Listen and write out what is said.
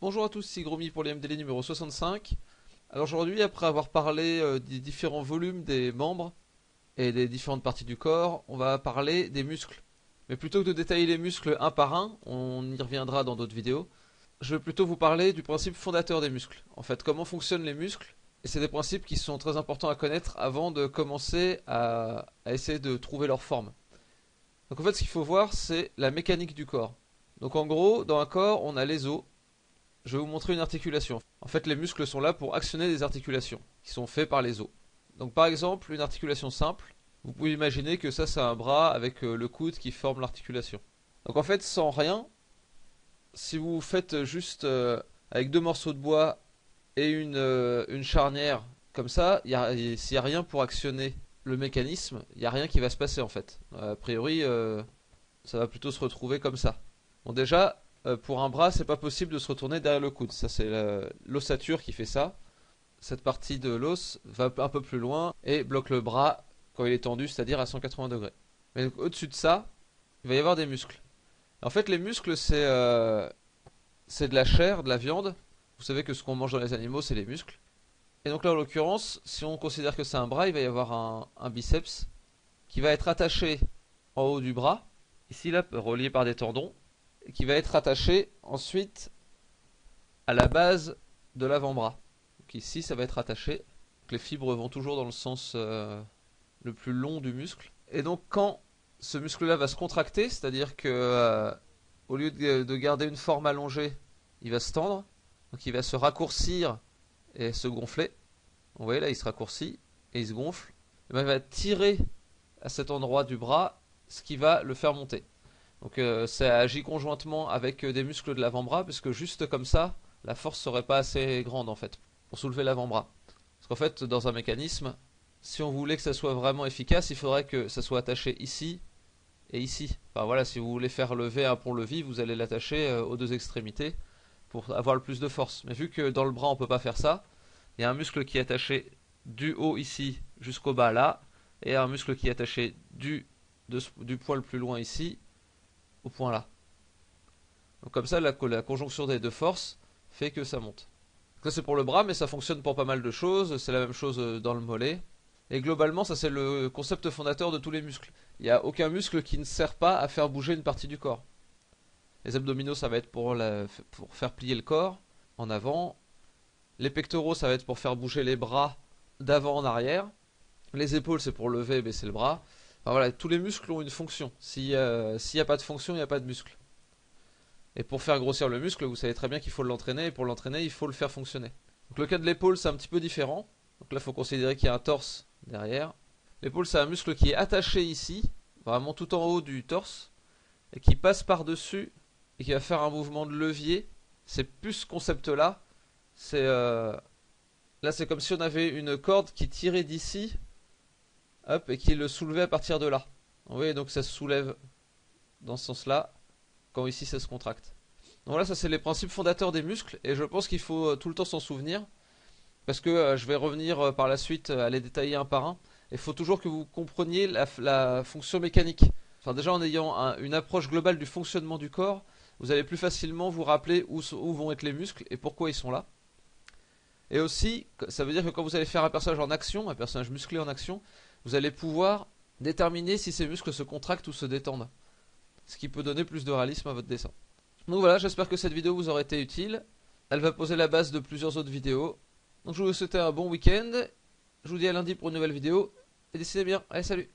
Bonjour à tous, c'est Gromy pour les MDL numéro 65. Alors aujourd'hui, après avoir parlé des différents volumes des membres et des différentes parties du corps, on va parler des muscles. Mais plutôt que de détailler les muscles un par un, on y reviendra dans d'autres vidéos, je vais plutôt vous parler du principe fondateur des muscles. En fait, comment fonctionnent les muscles. Et c'est des principes qui sont très importants à connaître avant de commencer à essayer de trouver leur forme. Donc en fait, ce qu'il faut voir, c'est la mécanique du corps. Donc en gros, dans un corps, on a les os. Je vais vous montrer une articulation. En fait, les muscles sont là pour actionner des articulations qui sont faites par les os. Donc par exemple, une articulation simple, vous pouvez imaginer que ça c'est un bras avec le coude qui forme l'articulation. Donc en fait, sans rien, si vous faites juste avec deux morceaux de bois et une charnière comme ça, s'il n'y a rien pour actionner le mécanisme, il n'y a rien qui va se passer en fait. A priori, ça va plutôt se retrouver comme ça. Bon déjà, pour un bras, c'est pas possible de se retourner derrière le coude. Ça, c'est l'ossature qui fait ça. Cette partie de l'os va un peu plus loin et bloque le bras quand il est tendu, c'est-à-dire à 180 degrés. Mais au-dessus de ça, il va y avoir des muscles. En fait, les muscles, c'est de la chair, de la viande. Vous savez que ce qu'on mange dans les animaux, c'est les muscles. Et donc là, en l'occurrence, si on considère que c'est un bras, il va y avoir un biceps qui va être attaché en haut du bras, ici là, relié par des tendons, qui va être attaché ensuite à la base de l'avant-bras. Donc ici, ça va être attaché. Donc les fibres vont toujours dans le sens le plus long du muscle. Et donc quand ce muscle-là va se contracter, c'est-à-dire que au lieu de garder une forme allongée, il va se tendre. Donc il va se raccourcir et se gonfler. Vous voyez là, il se raccourcit et il se gonfle. Et bien, il va tirer à cet endroit du bras, ce qui va le faire monter. Donc ça agit conjointement avec des muscles de l'avant-bras, puisque juste comme ça, la force serait pas assez grande en fait pour soulever l'avant-bras. Parce qu'en fait, dans un mécanisme, si on voulait que ça soit vraiment efficace, il faudrait que ça soit attaché ici et ici. Enfin voilà, si vous voulez faire lever un pont-levis, vous allez l'attacher aux deux extrémités pour avoir le plus de force. Mais vu que dans le bras on peut pas faire ça, il y a un muscle qui est attaché du haut ici jusqu'au bas là, et un muscle qui est attaché du poil plus loin ici au point là. Donc comme ça, la conjonction des deux forces fait que ça monte. Donc ça c'est pour le bras, mais ça fonctionne pour pas mal de choses. C'est la même chose dans le mollet. Et globalement, ça c'est le concept fondateur de tous les muscles. Il n'y a aucun muscle qui ne sert pas à faire bouger une partie du corps. Les abdominaux, ça va être pour faire plier le corps en avant. Les pectoraux, ça va être pour faire bouger les bras d'avant en arrière. Les épaules, c'est pour lever et baisser le bras. Enfin voilà, tous les muscles ont une fonction. S'il n'y a pas de fonction, il n'y a pas de muscle. Et pour faire grossir le muscle, vous savez très bien qu'il faut l'entraîner, et pour l'entraîner, il faut le faire fonctionner. Donc le cas de l'épaule, c'est un petit peu différent. Donc là, il faut considérer qu'il y a un torse derrière. L'épaule, c'est un muscle qui est attaché ici, vraiment tout en haut du torse, et qui passe par-dessus, et qui va faire un mouvement de levier. C'est plus ce concept-là. Là, c'est comme si on avait une corde qui tirait d'ici, hop, et qui le soulevait à partir de là. Vous voyez, donc ça se soulève dans ce sens-là, quand ici ça se contracte. Donc là, ça c'est les principes fondateurs des muscles, et je pense qu'il faut tout le temps s'en souvenir, parce que je vais revenir par la suite à les détailler un par un. Il faut toujours que vous compreniez la fonction mécanique. Enfin, déjà en ayant une approche globale du fonctionnement du corps, vous allez plus facilement vous rappeler où vont être les muscles et pourquoi ils sont là. Et aussi, ça veut dire que quand vous allez faire un personnage en action, un personnage musclé en action, vous allez pouvoir déterminer si ces muscles se contractent ou se détendent. Ce qui peut donner plus de réalisme à votre dessin. Donc voilà, j'espère que cette vidéo vous aura été utile. Elle va poser la base de plusieurs autres vidéos. Donc je vous souhaite un bon week-end. Je vous dis à lundi pour une nouvelle vidéo. Et décidez bien. Allez, salut!